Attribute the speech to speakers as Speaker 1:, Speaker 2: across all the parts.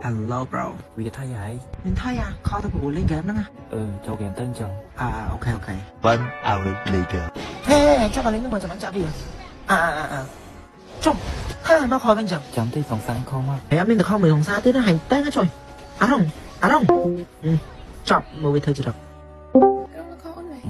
Speaker 1: Hello bro
Speaker 2: វាថាយ៉ាង
Speaker 1: មានថៃខលទៅប្រមូលលេងហ្គេមហ្នឹង
Speaker 2: ចូលហ្គេមទៅចឹង
Speaker 1: អូខេ
Speaker 3: 1 hour later
Speaker 1: ហេចាំកលេងនឹងមកចាំចាក់វាចុះមកខលវិញចឹង
Speaker 2: ចាំទីសង្សារខំមក
Speaker 1: ហើយអត់មានតែខលមួយសង្សារទៀតណាហាញ់តែចុយអារងចាប់មើលវាធ្វើច្រឹក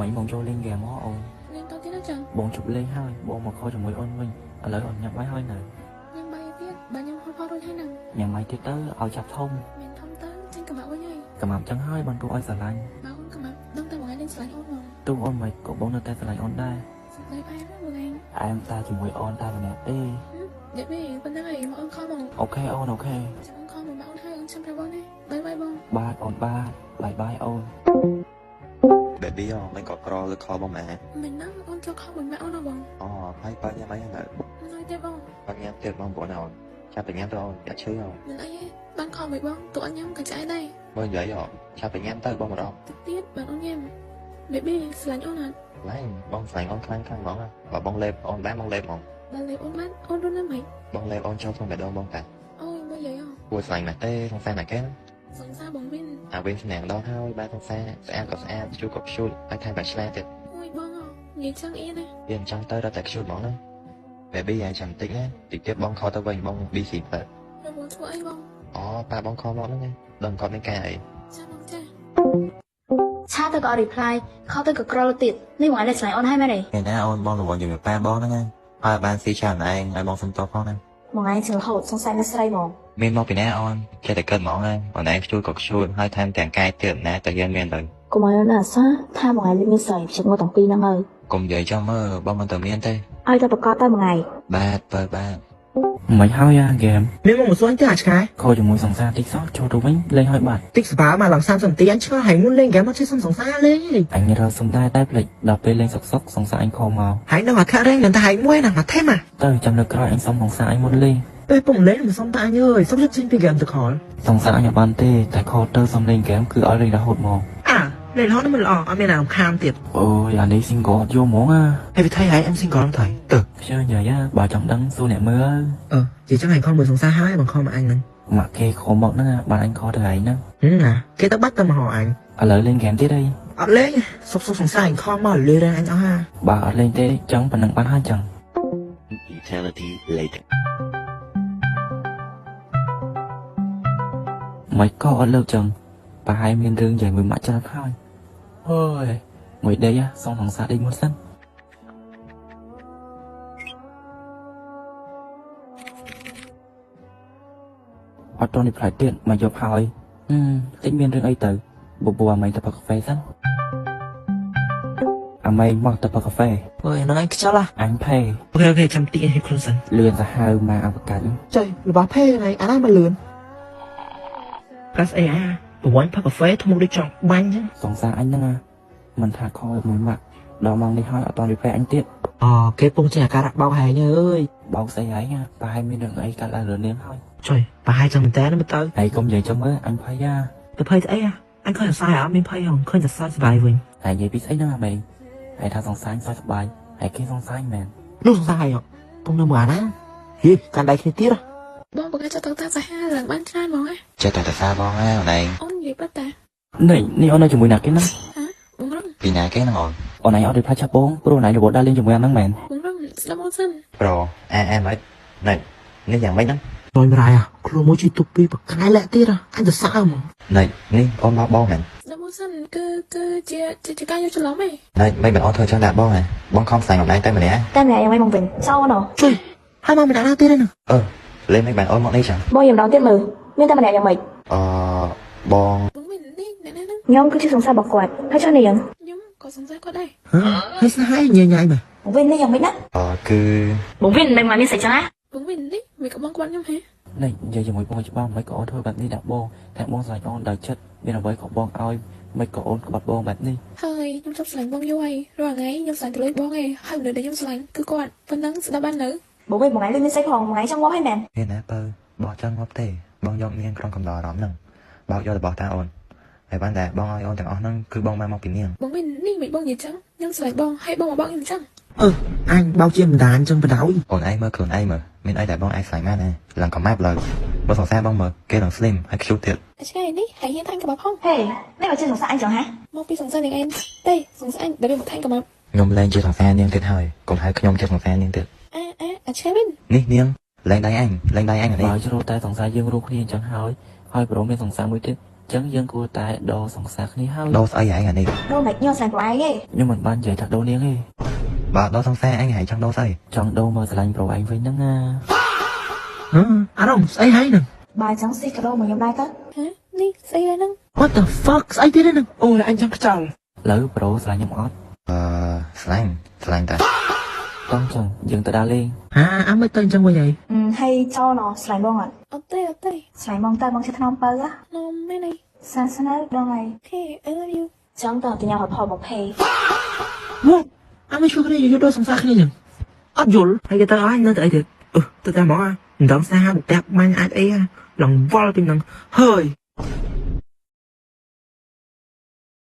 Speaker 2: មិនបងចូលលេងហ្គេមមកអូន
Speaker 4: លេងតទៀតណាចឹង
Speaker 2: បងជប់លេងហើយបងមកខលជាមួយអូនវិញឥឡូវអូនញ៉ាំបាយហើយនៅ
Speaker 4: ញ៉ាំបាយទៀតបើញ៉ាំហត់រួចហើយហ្នឹង
Speaker 2: ញ៉ាំបាយទៀតទៅឲ្យចាប់ធំ
Speaker 4: មានធំទៅចេញកម៉ាប់វិញហើយ
Speaker 2: កំាប់ចឹងហើយបងទូឲ្យស្រឡាញ់
Speaker 4: បើអូនកម៉ាប់ដឹងតែមួយថ្ងៃលេងស្លាញ់អូនមក
Speaker 2: ទូអូនមិនក៏បងនៅតែស្រឡាញ់អូនដែរ
Speaker 4: សម្ដីផែនណាមួយថ្ងៃ
Speaker 2: អែមតែជាមួយអូនតែម្នាក់ទេ
Speaker 4: និយាយវិញប៉ុណ្ណឹងហើយមកអូនខំមក
Speaker 2: អូខេអូនអូខេ
Speaker 4: ចាំអូនខំមកមកអូនហើយអូនចាំប្រាប់បងណាបាយបង
Speaker 2: បាទអូនបាទបាយអូន
Speaker 3: baby មិនក៏ក្រលើខលបងម៉ែ
Speaker 4: មិនណាអូនចូលខំមួយម៉ាក់អូនណាបង
Speaker 3: ហើយបើញ៉ាំអីហ្នឹង
Speaker 4: មិនអីទេបង
Speaker 3: បើញ៉ាំទៀតបងប្អូនអូនចាប់ទៅញ៉ាំទៅអូនយ៉ាឈឺអូន
Speaker 4: មិនអីទេបានខំមួយបងតួអត់ញ៉ាំក៏ឆ្អែតដែរ
Speaker 3: បើនិយាយចាប់ទៅញ៉ាំទៅបងម្ដង
Speaker 4: ទឹកទៀតបានអូនញ៉ាំ baby ស្លាញ់អូនអត់
Speaker 3: ឡែងបងស្លាញ់អូនខ្លាំងហ្មងបើបងលេបអូនបានបងលេបហ្មង
Speaker 4: បើលេអូនបានអូនរស់នៅមិន
Speaker 3: បងលេបអូនចូលក្នុងបេះដូងបងតា
Speaker 4: អូយមើលយាយអូ
Speaker 3: គួរស្លាញ់ណាស់ទេសង្សារណាស់គេ
Speaker 4: សង្សារបងវិញ
Speaker 3: អាវិញស្នាងដងហើយបានសង្សារស្អាតក៏ស្អាតខ្ជូតក៏ខ្ជូតហើយថែមបាច់ឆ្លាទៀត
Speaker 4: អូយបងអូនិយាយចឹងអីណា
Speaker 3: វាអញ្ចឹងទៅរត់តែខ្ជូតហ្មងណា baby អាយចាំតិចណាតិចទៀតបងខលទៅវិញបង busy ទៅ
Speaker 4: របងធ្វើអីបង
Speaker 3: ប៉ាបងខលមកហ្នឹងដឹងគាត់មានការអី
Speaker 4: ចាំបងចា
Speaker 5: ឆាទៅក៏អត់ reply ខលទៅក៏ក្រលទៀតនេះមកលេងឆ្លងអូនហើយមែនទេ
Speaker 3: ថ្ងៃណាអូនបងរវល់ជាមួយប៉ាបងហ្នឹងហើយបានស៊ីច្រើនឯងឲ្យបងសុំតបផងណា
Speaker 5: មួយថ្ងៃជារហូតសង្ស័យមានស្រីហ្មង
Speaker 3: មានមកពីណាអូនចេះតែកើតហ្មងហ្នឹងអូនឯងខ្ជូតក៏ខ្ជូតហើយថែមទាំងកាយទៀតណាតែយើងមានទៅ
Speaker 5: កុំឲ្យអូនអាសាថាមួយថ្ងៃលេងមានស្រីជិតមកទាំងពីរហ្នឹងហើយក
Speaker 3: ុំនិយាយចាំមើលបងមិនទៅមានទេ
Speaker 5: ឲ្យតែប្រកាសតែមួយថ្ងៃ
Speaker 3: បាទ
Speaker 2: មិនហើយហ្គេម
Speaker 1: មានមកសួនទេឆ្កែ
Speaker 2: ខលជាមួយសង្សារតិចសោះចូលទៅវិញលេងឲ្យបាត់
Speaker 1: តិចសបាមកឡើង30នាទីអញឆ្ងល់ហើយមុនលេងហ្គេមមកជិះសុំសង្សារលេងនេះ
Speaker 2: អញរត់សំដែរតែភ្លេចដល់ពេលលេងសុកសង្សារអញខលមក
Speaker 1: ហើយនៅអាខរេងនឹងតែហើយមួយណាមកថេម
Speaker 2: ទៅចាំលើក្រោយអញសុំសង្សារអញមុនលេង
Speaker 1: ពេលពុំលេងមិនសុំតែអញអើយសុំចេញពីហ្គេមទៅខល
Speaker 2: សង្សារអញអត់បានទេតែខលទៅសុំលេងហ្គេមគឺឲ្យលេងរហូតមក
Speaker 1: លេងរហូតមិនល្អអត់មានអារម្មណ៍ខានទៀត
Speaker 2: អូយអានេះ single អត់យកហ្មង
Speaker 1: ហើយវាថៃហើយem single ថៃទៅ
Speaker 2: ខ្ជិលញ៉ៃបើចង់ដឹងសួរអ្នកមើល
Speaker 1: ជាចឹងហើយខំមើលសង្សារហើយបងខំមកអញហ្នឹង
Speaker 2: ម៉ាក់គេខលមកហ្នឹងបានអញខលទៅឯងហ្នឹង
Speaker 1: គេទៅបាត់ទៅមកហៅអញ
Speaker 2: ឥឡូវលេងហ្គេមទៀតអី
Speaker 1: អត់លេងសុកសង្សារអញខំមកលឿនអញអស់ហា
Speaker 2: បើអត់លេងទេចឹងប៉ុណ្ណឹងបានហើយចឹង
Speaker 3: eternity later
Speaker 2: មិនក៏អត់លើកចឹងប្រហែលមានរឿងយ៉ាងមួយម៉ាក់ច្រើនហើយអូយមួយដេកសុំសង្សារដេកមុនសិនអត់តនេះផ្លែទៀតមកយកហើយតិចមានរឿងអីទៅបបួអាម៉េងទៅផឹកកាហ្វេសិនអាម៉េងមកទៅផឹកកាហ្វេ
Speaker 1: អើយហ្នឹងអញខ្ជិលហ่ะ
Speaker 2: អញភេ
Speaker 1: អូខេចាំតិចឲ្យខ្លួនសិន
Speaker 2: លឿនសាហាវមកអវកាច់
Speaker 1: ចុយរបស់ភេហ្នឹងអាណាមកលឿនកាសអីប្រវត្តិផឹកកាហ្វេធ្មុកដូចចង់បាញ់ចឹង
Speaker 2: សង្សារអញហ្នឹងមិនថាខលមួយម៉ាក់ដល់ម៉ោងនេះហើយអត់តរីផ្លែអញទៀត
Speaker 1: គេពងចេះអាការៈបោកហែងអើយ
Speaker 2: បោកស្អីហើយប្រហែលមានរឿងអីកាត់ឡើងលឿននាងហើយ
Speaker 1: ចុយប្រហែលចឹងមែនតើមើលទៅ
Speaker 2: ហើយកុំនិយាយចាំមើលអញភ័យ
Speaker 1: ទៅភ័យស្អីអញឃើញសរសៃអត់មានភ័យហងឃើញតែសើចសប្បាយវិញ
Speaker 2: ហើយនិយាយពីស្អីហ្នឹងអាម៉េងហើយថាសង្សារសើចសប្បាយហើយគេសង្សារមែន
Speaker 1: នោះសរសៃពុំនៅមើលអាណាហីកាន់ដៃគ្នាទៀត
Speaker 4: បងបង្កើតទៅតាសាហាឡើងបានច្រើនហ្មងណា
Speaker 3: ចេះតែទៅសារបងអូនឯង
Speaker 4: អូននិយាយបាត់តា
Speaker 2: នេះអូននៅជាមួយណាគេហ្នឹង
Speaker 4: បងរង
Speaker 3: ពីណាគេហ្នឹងអូន
Speaker 2: អូនឯងអត់រីផ្លែចាប់បងព្រោះអូនឯងរវល់ដើរលេងជាមួយអាហ្នឹងមែន
Speaker 4: បងរងស្ដាប់អូនសិន
Speaker 3: ប្រូអែមិននេះយ៉ាងម៉េចហ្នឹង
Speaker 1: លយមរាយខ្លួនមួយជីទុកពីបកែលាក់ទៀតអញទៅសើហ្មង
Speaker 3: នេះអូនមកបងមែន
Speaker 4: ស្ដាប់អូនសិនគឺជាការយកច្រឡំឯង
Speaker 3: មិនអូនធ្វើចឹងដាក់បងបងខំស្លាញ់អូនឯងតែម្នាក់
Speaker 5: តែម្នាក់យ៉ាងម៉េចមកវិញចោលណោះ
Speaker 1: ចុយហើយមកមិនដាក់ណាទៀតទេណា
Speaker 3: លេងមិនបានអូនមកនេះចឹង
Speaker 5: បងយាមម្ដងទៀតមើលមានតែម្នាក់យ៉ាងម៉េច
Speaker 3: បង
Speaker 4: បងវិញនេះអ្នកណាហ្នឹង
Speaker 5: ខ្ញុំគឺជាសង្សាររបស់គាត់ហើយចុះនេះយ៉ាង
Speaker 4: ខ្ញុំក៏សង្ស័យគាត់ដែរ
Speaker 1: ហើយស្នេហ៍ញ៉ៃមក
Speaker 5: បងវិញនេះយ៉ាងម៉េចណា
Speaker 3: គឺ
Speaker 5: បងវិញមិនមកមានស្អីចឹងណា
Speaker 4: បងវិញនេះមិនក៏បងគាត់ខ្ញុំហ៎
Speaker 2: នេះនិយាយជាមួយបងច្បាស់មិនក៏អូនធ្វើបែបនេះដាក់បងតែបងស្រឡាញ់អូនដល់ចិត្តមានអ្វីក៏បងឲ្យមិនក៏អូនក្បត់បងបែបនេះ
Speaker 4: ហើយខ្ញុំចប់ស្រឡាញ់បងយូរហើយរាល់ថ្ងៃខ្ញុំស្រឡាញ់ទៅលើបងឯងហើយមនុស្សដែលខ្ញុំស្រឡាញ់គឺគាត់ប៉ុណ្ណឹងស្ដាប់បាននៅ
Speaker 5: បងវិញមួយថ្ងៃលេងមានស្អីផងមួយថ្ងៃចង់ងាប់ហើយមែន
Speaker 3: មានណាបើបោះចឹងងាប់ទេបងយកនាងក្នុងកំដរអារម្មណ៍ហ្នឹងបោកយករបស់តាអូនហើយបានតែបងឲ្យអូនទាំងអស់ហ្នឹងគឺបងបានមកពីនាង
Speaker 4: បងវិញនេះមិនបងនិយាយចឹងខ្ញុំស្រឡាញ់បងហើយបងមកបងខ្ញុំចឹង
Speaker 1: អញបោកជាម្ដានចឹងបដ ாய்
Speaker 3: អូនឯងមើលខ្លួនឯងមើលមានអីដែលបងឯងខ្លាញ់មែនឡើងកំម៉ាប់លើ បើសង្សារបងមើលគេនឹង slim ហើយ cute ទៀត
Speaker 4: ឆ្ងាយនេះហើយហ៊ានថាញ់កបាប់ផង
Speaker 5: ហេនេះបើជាសង្សារអញចឹងហ៎
Speaker 4: មកពីសង្សារនាងឯងទេសង្សារអញដែលវាមកថាញ់កបាប់
Speaker 3: ខ្ញុំលែងជាសង្សារនាងទៀតហើយកុំហៅខ្ញុំជាសង្សារនាងទៀត
Speaker 4: អាឆ្ងាយវិញ
Speaker 3: នេះនាងលែងដៃអញលែងដៃអញអានេះ
Speaker 2: បើជ្រុលតែសង្សារយើងរួមគ្នាអញ្ចឹងហើយប្រូមានសង្សារមួយទៀតអញ្ចឹងយើងគួរតែដោសង្សារគ្នាហើយ
Speaker 3: ដោស្អីឯងអានេះ
Speaker 5: ដូរមិនញ៉ាំស្រឡាញ់ប្រូឯងទេ
Speaker 2: ខ្ញុំមិនបាននិយាយថាដោនាងទេ
Speaker 3: បើដោសង្សារអញហែងចង់ដោស្អី
Speaker 2: ចង់ដោមកស្រឡាញ់ប្រូឯងវិញហ្នឹងណា
Speaker 1: អារម្មណ៍ស្អីហើយនឹង
Speaker 5: បើអញ្ចឹងស៊ីកាដូមកខ្ញុំដែរទៅ
Speaker 4: ហ៎នេះស្អីដែរហ្នឹង
Speaker 1: What the fuck ស្អីទៀតហ្នឹងអូអញចង់ខ្ចល់
Speaker 2: ឥឡូវប្រូស្រឡាញ់ខ្ញុំអត់
Speaker 3: ស្រឡាញ់តែ
Speaker 2: តោះចឹងយើងទៅដើរលេង
Speaker 1: អាមិនទៅអញ្ចឹងវិញហី
Speaker 5: ហើយចូលណស្រឡាញ់បងអត់
Speaker 4: អត់ទេ
Speaker 5: ស្រឡាញ់បងតើបងជាថ្នមបើហ៎
Speaker 4: នំមែនទេ
Speaker 5: សាសនាដល់ហើយ
Speaker 4: Okay I love you
Speaker 5: ចឹងតើទៅញ៉ាំផលបងភេ
Speaker 1: មកអាមិនជួយគ្នាយកដោសង្សារគ្នាចឹងអត់យល់ហើយគេទៅអញនៅទៅអីទៀតទៅតាមហ្មងមិនដឹងសារតែបាញ់អាចអីឡងវល់ពីនឹងហើយ